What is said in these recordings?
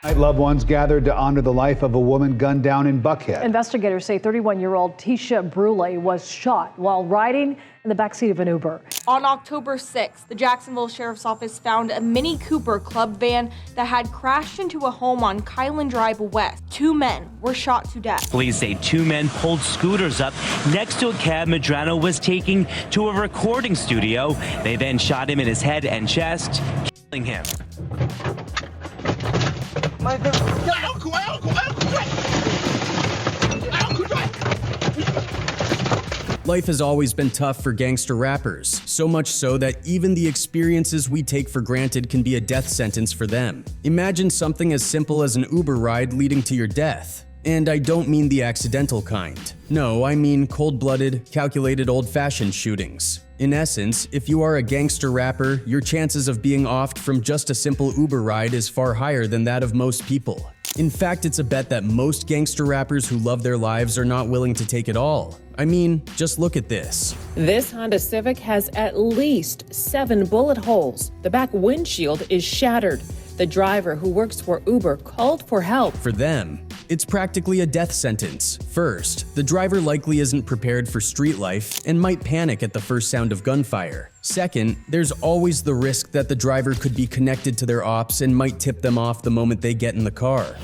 Loved ones gathered to honor the life of a woman gunned down in Buckhead. Investigators say 31-year-old Tisha Brule was shot while riding in the backseat of an Uber. On October 6th, the Jacksonville Sheriff's Office found a Mini Cooper club van that had crashed into a home on Kylan Drive West. 2 men were shot to death. Police say 2 men pulled scooters up next to a cab Medrano was taking to a recording studio. They then shot him in his head and chest, killing him. Life has always been tough for gangster rappers, so much so that even the experiences we take for granted can be a death sentence for them. Imagine something as simple as an Uber ride leading to your death. And I don't mean the accidental kind. No, I mean cold-blooded, calculated old-fashioned shootings. In essence, if you are a gangster rapper, your chances of being offed from just a simple Uber ride is far higher than that of most people. In fact, it's a bet that most gangster rappers who love their lives are not willing to take it all. I mean, just look at this. This Honda Civic has at least 7 bullet holes. The back windshield is shattered. The driver, who works for Uber, called for help. For them, it's practically a death sentence. First, the driver likely isn't prepared for street life and might panic at the first sound of gunfire. Second, there's always the risk that the driver could be connected to their ops and might tip them off the moment they get in the car.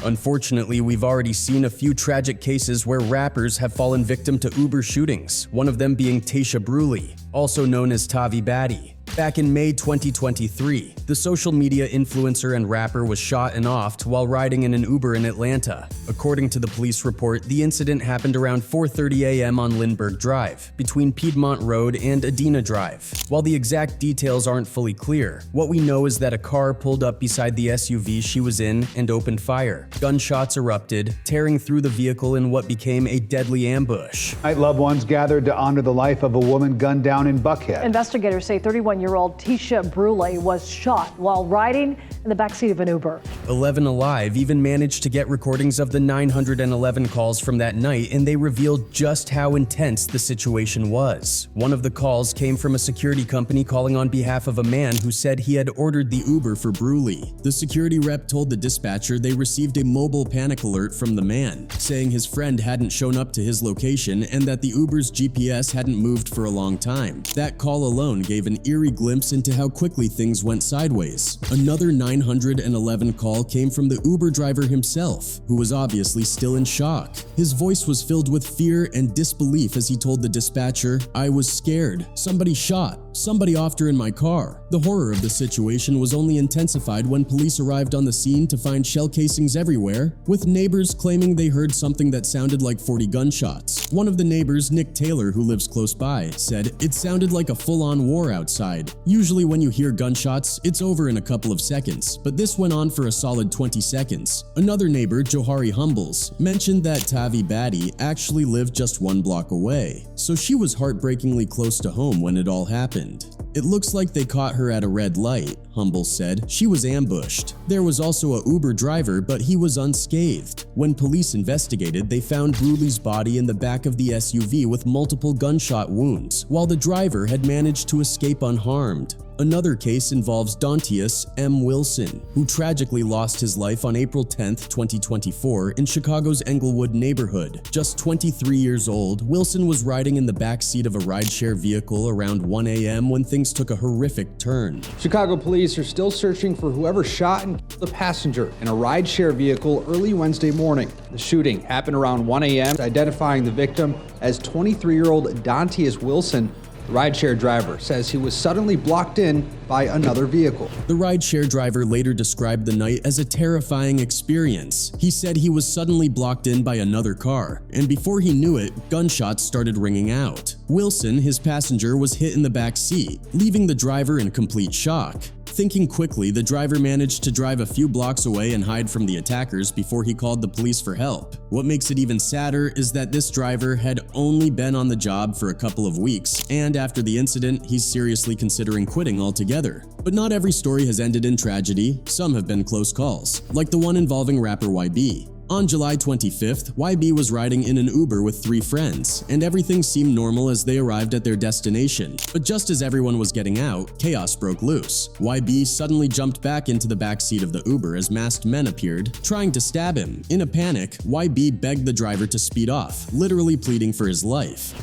Unfortunately, we've already seen a few tragic cases where rappers have fallen victim to Uber shootings, one of them being Tisha Brule, also known as Tavi Batty. Back in May 2023, the social media influencer and rapper was shot and offed while riding in an Uber in Atlanta. According to the police report, the incident happened around 4:30 a.m. on Lindbergh Drive, between Piedmont Road and Adena Drive. While the exact details aren't fully clear, what we know is that a car pulled up beside the SUV she was in and opened fire. Gunshots erupted, tearing through the vehicle in what became a deadly ambush. Loved ones gathered to honor the life of a woman gunned down in Buckhead. Investigators say 31-year-old Tisha Brule was shot while riding in the backseat of an Uber. 11 Alive even managed to get recordings of the 911 calls from that night, and they revealed just how intense the situation was. One of the calls came from a security company calling on behalf of a man who said he had ordered the Uber for Brule. The security rep told the dispatcher they received a mobile panic alert from the man, saying his friend hadn't shown up to his location and that the Uber's GPS hadn't moved for a long time. That call alone gave an eerie glimpse into how quickly things went sideways. Another 911 call came from the Uber driver himself, who was obviously still in shock. His voice was filled with fear and disbelief as he told the dispatcher, "I was scared. Somebody shot. Somebody offed her in my car." The horror of the situation was only intensified when police arrived on the scene to find shell casings everywhere, with neighbors claiming they heard something that sounded like 40 gunshots. One of the neighbors, Nick Taylor, who lives close by, said, "It sounded like a full-on war outside. Usually when you hear gunshots, it's over in a couple of seconds, but this went on for a solid 20 seconds. Another neighbor, Johari Humbles, mentioned that Tavi Batty actually lived just 1 block away, so she was heartbreakingly close to home when it all happened. "It looks like they caught her at a red light," Humbles said. "She was ambushed. There was also a Uber driver, but he was unscathed. When police investigated, they found Brule's body in the back of the SUV with multiple gunshot wounds, while the driver had managed to escape unharmed." Another case involves Dontius M. Wilson, who tragically lost his life on April 10, 2024 in Chicago's Englewood neighborhood. Just 23 years old, Wilson was riding in the backseat of a rideshare vehicle around 1 a.m. when things took a horrific turn. Chicago police are still searching for whoever shot and killed the passenger in a rideshare vehicle early Wednesday morning. The shooting happened around 1 a.m., identifying the victim as 23-year-old Dontius Wilson. The rideshare driver says he was suddenly blocked in by another vehicle. The rideshare driver later described the night as a terrifying experience. He said he was suddenly blocked in by another car, and before he knew it, gunshots started ringing out. Wilson, his passenger, was hit in the back seat, leaving the driver in complete shock. Thinking quickly, the driver managed to drive a few blocks away and hide from the attackers before he called the police for help. What makes it even sadder is that this driver had only been on the job for a couple of weeks, and after the incident, he's seriously considering quitting altogether. But not every story has ended in tragedy. Some have been close calls, like the one involving rapper YB. On July 25th, YB was riding in an Uber with 3 friends, and everything seemed normal as they arrived at their destination. But just as everyone was getting out, chaos broke loose. YB suddenly jumped back into the back seat of the Uber as masked men appeared, trying to stab him. In a panic, YB begged the driver to speed off, literally pleading for his life.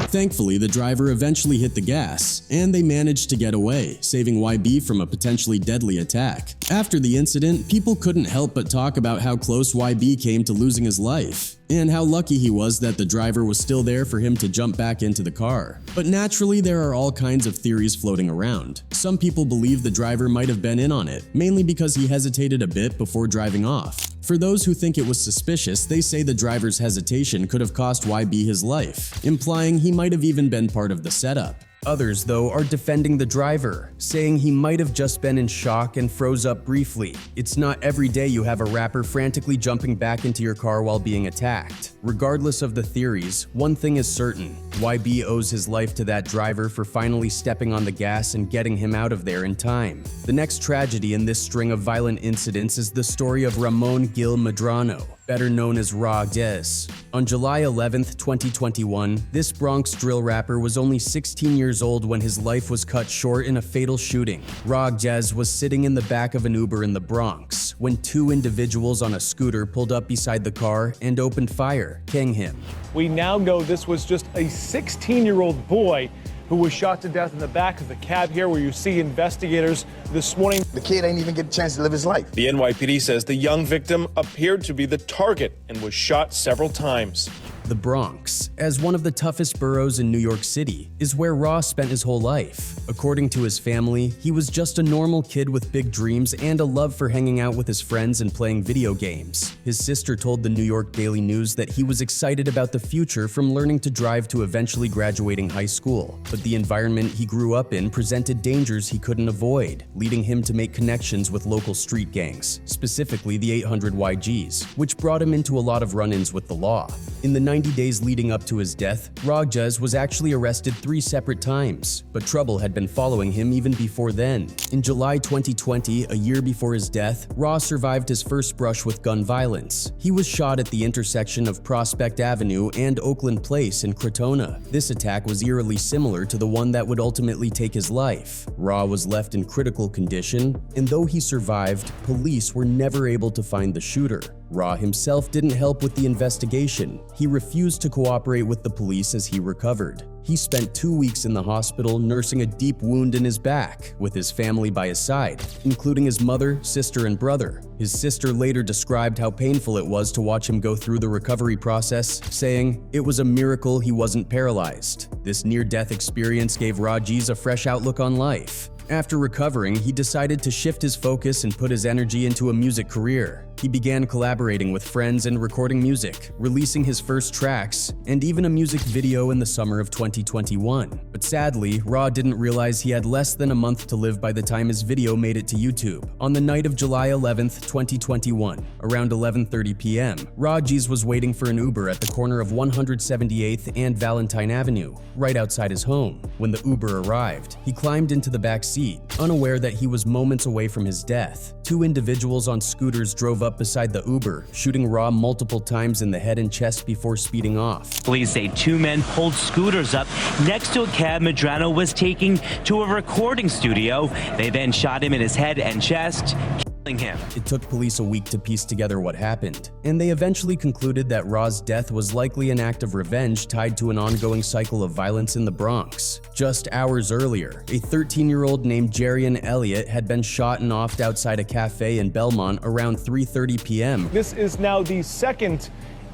Thankfully, the driver eventually hit the gas, and they managed to get away, saving YB from a potentially deadly attack. After the incident, people couldn't help but talk about how close YB came to losing his life, and how lucky he was that the driver was still there for him to jump back into the car. But naturally, there are all kinds of theories floating around. Some people believe the driver might have been in on it, mainly because he hesitated a bit before driving off. For those who think it was suspicious, they say the driver's hesitation could have cost YB his life, implying he might have even been part of the setup. Others, though, are defending the driver, saying he might have just been in shock and froze up briefly. It's not every day you have a rapper frantically jumping back into your car while being attacked. Regardless of the theories, one thing is certain: YB owes his life to that driver for finally stepping on the gas and getting him out of there in time. The next tragedy in this string of violent incidents is the story of Ramon Gil Medrano, better known as Ra Dez. On July 11th, 2021, this Bronx drill rapper was only 16 years old when his life was cut short in a fatal shooting. Ra Dez was sitting in the back of an Uber in the Bronx when 2 individuals on a scooter pulled up beside the car and opened fire, killing him. We now know this was just a 16-year-old boy who was shot to death in the back of the cab here, where you see investigators this morning. The kid ain't even get a chance to live his life. The NYPD says the young victim appeared to be the target and was shot several times. The Bronx, as one of the toughest boroughs in New York City, is where Ra spent his whole life. According to his family, he was just a normal kid with big dreams and a love for hanging out with his friends and playing video games. His sister told the New York Daily News that he was excited about the future, from learning to drive to eventually graduating high school. But the environment he grew up in presented dangers he couldn't avoid, leading him to make connections with local street gangs, specifically the 800 YGs, which brought him into a lot of run-ins with the law. In the 90 days leading up to his death, Ra Dez was actually arrested 3 separate times, but trouble had been following him even before then. In July 2020, a year before his death, Ra survived his first brush with gun violence. He was shot at the intersection of Prospect Avenue and Oakland Place in Crotona. This attack was eerily similar to the one that would ultimately take his life. Ra was left in critical condition, and though he survived, police were never able to find the shooter. Ra himself didn't help with the investigation. He refused to cooperate with the police as he recovered. He spent 2 weeks in the hospital nursing a deep wound in his back, with his family by his side, including his mother, sister, and brother. His sister later described how painful it was to watch him go through the recovery process, saying, "It was a miracle he wasn't paralyzed." This near-death experience gave Ra Dez a fresh outlook on life. After recovering, he decided to shift his focus and put his energy into a music career. He began collaborating with friends and recording music, releasing his first tracks, and even a music video in the summer of 2021. But sadly, Ra didn't realize he had less than a month to live by the time his video made it to YouTube. On the night of July 11th, 2021, around 11:30 p.m., Ra Dez was waiting for an Uber at the corner of 178th and Valentine Avenue, right outside his home. When the Uber arrived, he climbed into the back seat, unaware that he was moments away from his death. 2 individuals on scooters drove up beside the Uber, shooting Ra multiple times in the head and chest before speeding off. Police say 2 men pulled scooters up next to a cab Medrano was taking to a recording studio. They then shot him in his head and chest, killing him. It took police a week to piece together what happened, and they eventually concluded that Ra's death was likely an act of revenge tied to an ongoing cycle of violence in the Bronx. Just hours earlier, a 13-year-old named Jerian Elliott had been shot and offed outside a cafe in Belmont around 3:30 p.m. This is now the second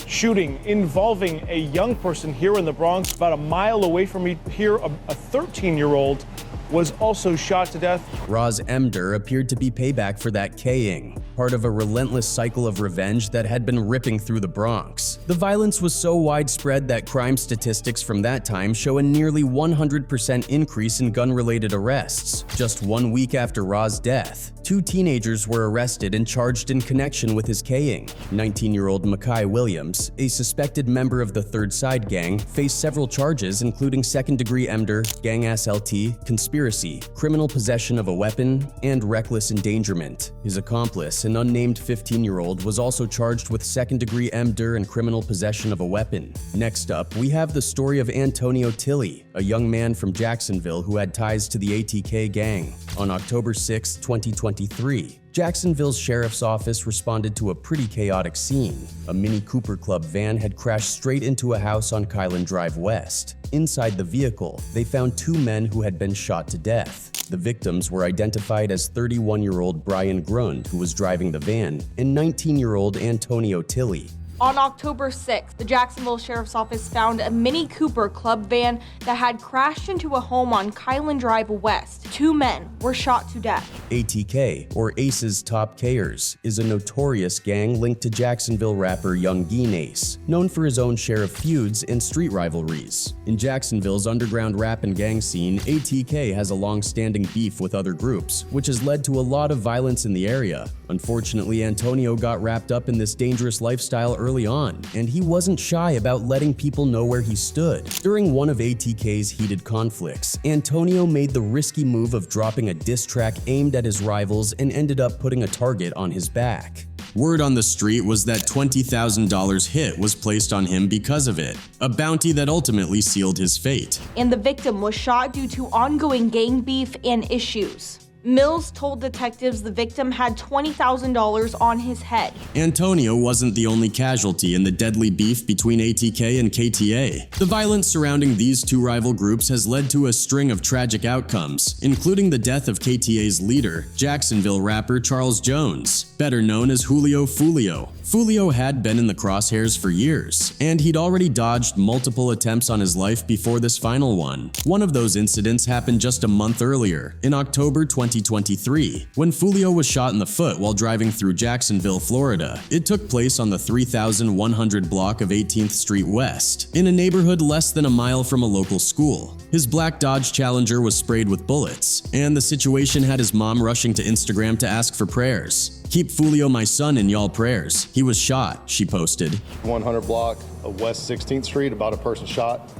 shooting involving a young person here in the Bronx. About a mile away from me here, a 13-year-old was also shot to death. Roz Emder appeared to be payback for that K-ing, part of a relentless cycle of revenge that had been ripping through the Bronx. The violence was so widespread that crime statistics from that time show a nearly 100% increase in gun-related arrests. Just 1 week after Roz's death, 2 teenagers were arrested and charged in connection with his K-ing. 19-year-old Makai Williams, a suspected member of the Third Side gang, faced several charges including second-degree Emder, gang SLT, conspiracy, criminal possession of a weapon, and reckless endangerment. His accomplice, an unnamed 15-year-old, was also charged with second-degree Emder and criminal possession of a weapon. Next up, we have the story of Antonio Tilley, a young man from Jacksonville who had ties to the ATK gang. On October 6, 2023, Jacksonville's sheriff's office responded to a pretty chaotic scene. A Mini Cooper Club van had crashed straight into a house on Kylan Drive West. Inside the vehicle, they found 2 men who had been shot to death. The victims were identified as 31-year-old Brian Grund, who was driving the van, and 19-year-old Antonio Tilley. On October 6th, the Jacksonville Sheriff's Office found a Mini Cooper Club van that had crashed into a home on Kylan Drive West. 2 men were shot to death. ATK, or Ace's Top Kers, is a notorious gang linked to Jacksonville rapper Young Geen Ace, known for his own share of feuds and street rivalries. In Jacksonville's underground rap and gang scene, ATK has a long-standing beef with other groups, which has led to a lot of violence in the area. Unfortunately, Antonio got wrapped up in this dangerous lifestyle early on, and he wasn't shy about letting people know where he stood. During one of ATK's heated conflicts, Antonio made the risky move of dropping a diss track aimed at his rivals and ended up putting a target on his back. Word on the street was that $20,000 hit was placed on him because of it, a bounty that ultimately sealed his fate. And the victim was shot due to ongoing gang beef and issues. Mills told detectives the victim had $20,000 on his head. Antonio wasn't the only casualty in the deadly beef between ATK and KTA. The violence surrounding these 2 rival groups has led to a string of tragic outcomes, including the death of KTA's leader, Jacksonville rapper Charles Jones, better known as Julio Fulio. Fulio had been in the crosshairs for years, and he'd already dodged multiple attempts on his life before this final one. One of those incidents happened just a month earlier, in October 2023, when Fulio was shot in the foot while driving through Jacksonville, Florida. It took place on the 3100 block of 18th Street West, in a neighborhood less than a mile from a local school. His black Dodge Challenger was sprayed with bullets, and the situation had his mom rushing to Instagram to ask for prayers. "Keep Fulio my son in y'all prayers. He was shot," she posted. 100 block of West 16th Street, about a person shot.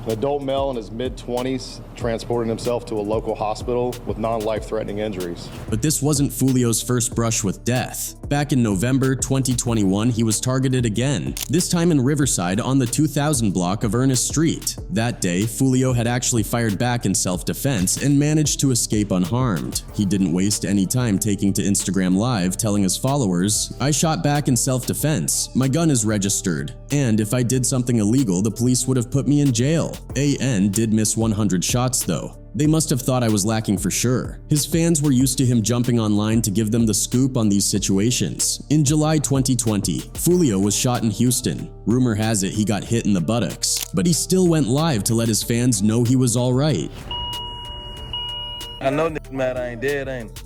An adult male in his mid-20s transported himself to a local hospital with non-life-threatening injuries. But this wasn't Fulio's first brush with death. Back in November 2021, he was targeted again, this time in Riverside on the 2000 block of Ernest Street. That day, Fulio had actually fired back in self-defense and managed to escape unharmed. He didn't waste any time taking to Instagram Live, telling his followers, "I shot back in self-defense. My gun is registered. And if I did something illegal, the police would have put me in jail." AN did miss 100 shots though. They must have thought I was lacking for sure. His fans were used to him jumping online to give them the scoop on these situations. In July 2020, Fulio was shot in Houston. Rumor has it he got hit in the buttocks, but he still went live to let his fans know he was alright. I know niggas mad I ain't dead, ain't it?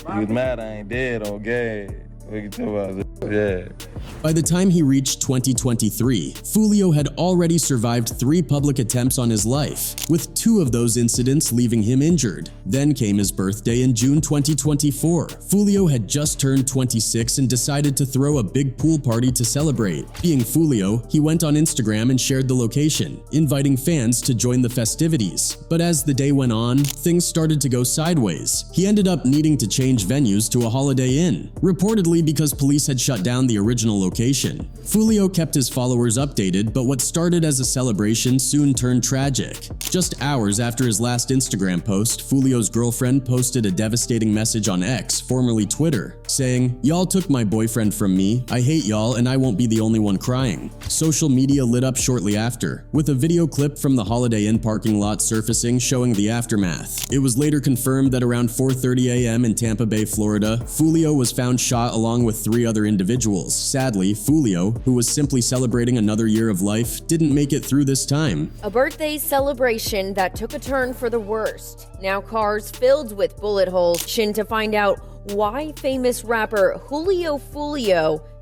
Niggas mad I ain't dead, okay? We can talk about it. Yeah. By the time he reached 2023, Fulio had already survived 3 public attempts on his life, with 2 of those incidents leaving him injured. Then came his birthday in June 2024. Fulio had just turned 26 and decided to throw a big pool party to celebrate. Being Fulio, he went on Instagram and shared the location, inviting fans to join the festivities. But as the day went on, things started to go sideways. He ended up needing to change venues to a Holiday Inn, reportedly because police had shut down the original location. Fulio kept his followers updated, but what started as a celebration soon turned tragic. Just hours after his last Instagram post, Fulio's girlfriend posted a devastating message on X, formerly Twitter, saying, "Y'all took my boyfriend from me. I hate y'all and I won't be the only one crying." Social media lit up shortly after, with a video clip from the Holiday Inn parking lot surfacing showing the aftermath. It was later confirmed that around 4:30 a.m. in Tampa Bay, Florida, Fulio was found shot along with 3 other individuals, sadly Sadly, Julio, who was simply celebrating another year of life, didn't make it through this time. A birthday celebration that took a turn for the worst. Now cars filled with bullet holes. To find out why famous rapper Julio,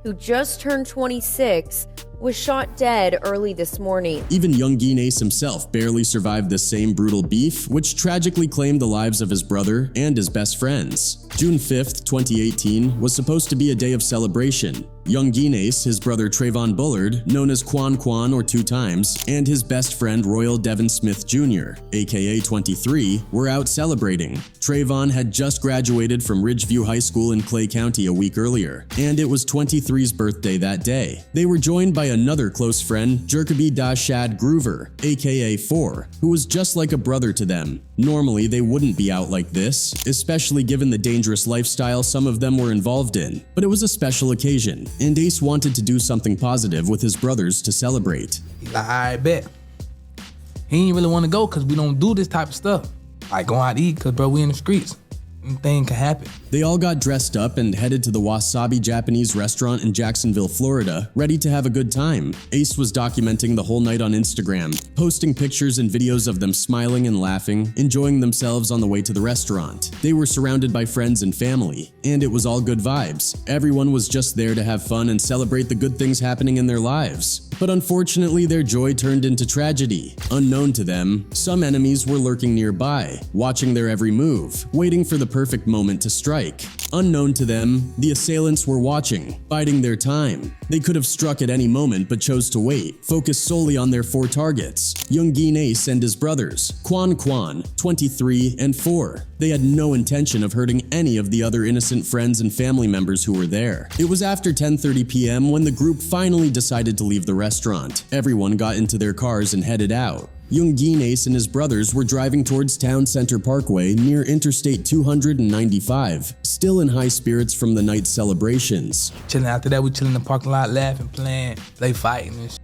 who just turned 26, was shot dead early this morning. Even young Ace himself barely survived this same brutal beef, which tragically claimed the lives of his brother and his best friends. June 5th, 2018 was supposed to be a day of celebration. Young Ace, his brother Trayvon Bullard, known as Quan or Two Times, and his best friend Royal Devin Smith Jr., aka 23, were out celebrating. Trayvon had just graduated from Ridgeview High School in Clay County a week earlier, and it was 23's birthday that day. They were joined by another close friend, Jerkaby Dashad Groover, aka 4, who was just like a brother to them. Normally, they wouldn't be out like this, especially given the dangerous lifestyle some of them were involved in, but it was a special occasion, and Ace wanted to do something positive with his brothers to celebrate. He's like, I bet. He ain't really want to go because we don't do this type of stuff. Like going out to eat because, bro, we in the streets. Anything can happen. They all got dressed up and headed to the Wasabi Japanese restaurant in Jacksonville, Florida, ready to have a good time. Ace was documenting the whole night on Instagram, posting pictures and videos of them smiling and laughing, enjoying themselves on the way to the restaurant. They were surrounded by friends and family, and it was all good vibes. Everyone was just there to have fun and celebrate the good things happening in their lives. But unfortunately, their joy turned into tragedy. Unknown to them, some enemies were lurking nearby, watching their every move, waiting for the perfect moment to strike. Unknown to them, the assailants were watching, biding their time. They could have struck at any moment but chose to wait, focused solely on their 4 targets, young Ace and his brothers, Quan, 23, and 4. They had no intention of hurting any of the other innocent friends and family members who were there. It was after 10:30 p.m. when the group finally decided to leave the restaurant. Everyone got into their cars and headed out. Young Ace and his brothers were driving towards Town Center Parkway near Interstate 295, still in high spirits from the night's celebrations. Chilling after that, we chilling in the parking lot, laughing, playing, play fighting and shit.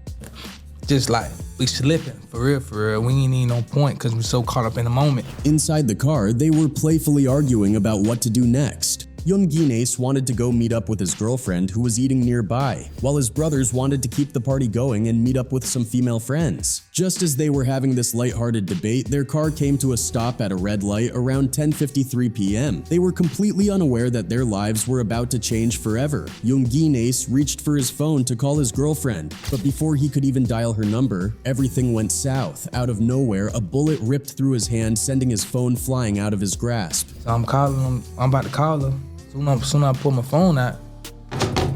Just like, we slipping, for real. We ain't even on point because we're so caught up in the moment. Inside the car, they were playfully arguing about what to do next. Young Ace wanted to go meet up with his girlfriend who was eating nearby, while his brothers wanted to keep the party going and meet up with some female friends. Just as they were having this lighthearted debate, their car came to a stop at a red light around 10:53 p.m. They were completely unaware that their lives were about to change forever. Young Ace reached for his phone to call his girlfriend, but before he could even dial her number, everything went south. Out of nowhere, a bullet ripped through his hand, sending his phone flying out of his grasp. So I'm calling him, I'm about to call her. Soon I pull my phone out,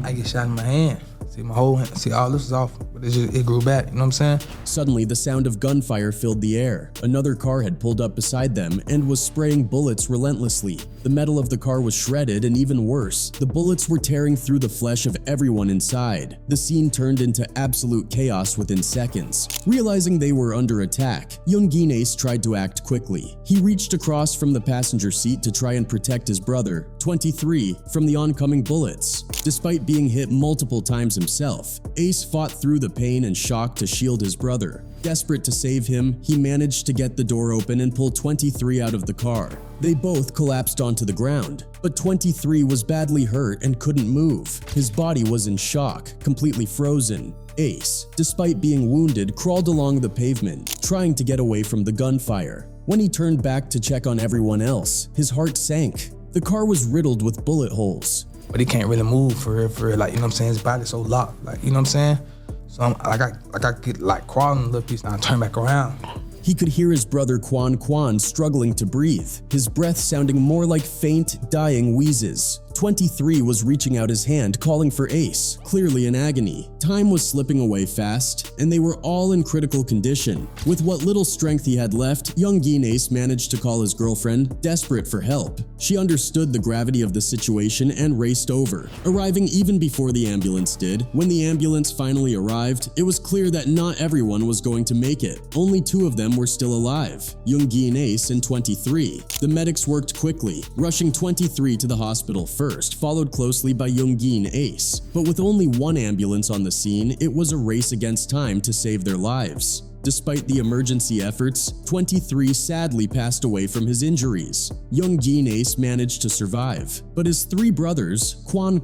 I get shot in my hand. See my whole hand, see all this is off, but it grew back, you know what I'm saying? Suddenly, the sound of gunfire filled the air. Another car had pulled up beside them and was spraying bullets relentlessly. The metal of the car was shredded, and even worse, the bullets were tearing through the flesh of everyone inside. The scene turned into absolute chaos within seconds. Realizing they were under attack, young Ace tried to act quickly. He reached across from the passenger seat to try and protect his brother, 23, from the oncoming bullets. Despite being hit multiple times himself, Ace fought through the pain and shock to shield his brother. Desperate to save him, he managed to get the door open and pull 23 out of the car. They both collapsed onto the ground, but 23 was badly hurt and couldn't move. His body was in shock, completely frozen. Ace, despite being wounded, crawled along the pavement, trying to get away from the gunfire. When he turned back to check on everyone else, his heart sank. The car was riddled with bullet holes. But he can't really move for real, like, you know what I'm saying? His body's so locked, like, you know what I'm saying? So I get like crawling a little piece and I turn back around. He could hear his brother Quan struggling to breathe, his breath sounding more like faint, dying wheezes. 23 was reaching out his hand, calling for Ace, clearly in agony. Time was slipping away fast, and they were all in critical condition. With what little strength he had left, young Ace managed to call his girlfriend, desperate for help. She understood the gravity of the situation and raced over, arriving even before the ambulance did. When the ambulance finally arrived, it was clear that not everyone was going to make it. Only 2 of them were still alive, young Ace and 23. The medics worked quickly, rushing 23 to the hospital first, followed closely by young Ace. But with only 1 ambulance on the scene, it was a race against time to save their lives. Despite the emergency efforts, 23 sadly passed away from his injuries. Young Gene Ace managed to survive, but his 3 brothers, Quan,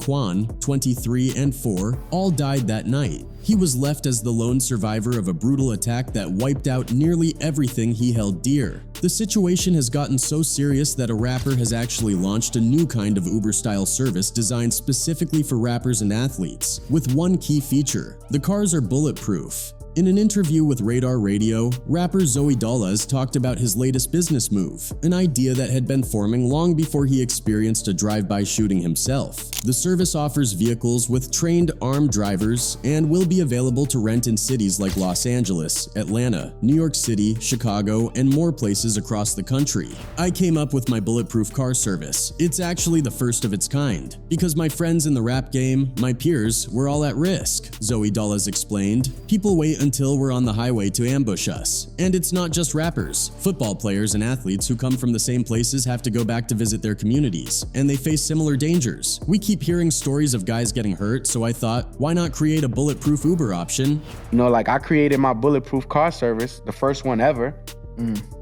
23 and 4, all died that night. He was left as the lone survivor of a brutal attack that wiped out nearly everything he held dear. The situation has gotten so serious that a rapper has actually launched a new kind of Uber-style service designed specifically for rappers and athletes, with one key feature: the cars are bulletproof. In an interview with Radar Radio, rapper Zoe Dawes talked about his latest business move, an idea that had been forming long before he experienced a drive-by shooting himself. The service offers vehicles with trained armed drivers and will be available to rent in cities like Los Angeles, Atlanta, New York City, Chicago, and more places across the country. I came up with my bulletproof car service. It's actually the first of its kind, because my friends in the rap game, my peers, were all at risk, Zoe Dawes explained. People wait until we're on the highway to ambush us. And it's not just rappers. Football players and athletes who come from the same places have to go back to visit their communities, and they face similar dangers. We keep hearing stories of guys getting hurt, so I thought, why not create a bulletproof Uber option? You know, like I created my bulletproof car service, the first one ever,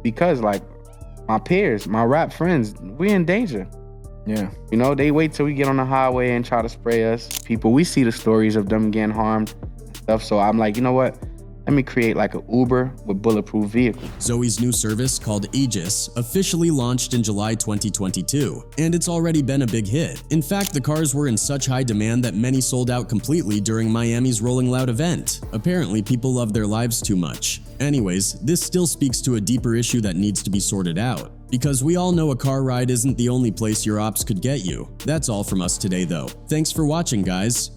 because like my peers, my rap friends, we're in danger. Yeah. You know, they wait till we get on the highway and try to spray us. People, we see the stories of them getting harmed and stuff, so I'm like, you know what? Let me create like an Uber with bulletproof vehicles. Zoe's new service, called Aegis, officially launched in July 2022, and it's already been a big hit. In fact, the cars were in such high demand that many sold out completely during Miami's Rolling Loud event. Apparently, people love their lives too much. Anyways, this still speaks to a deeper issue that needs to be sorted out. Because we all know a car ride isn't the only place your ops could get you. That's all from us today, though. Thanks for watching, guys.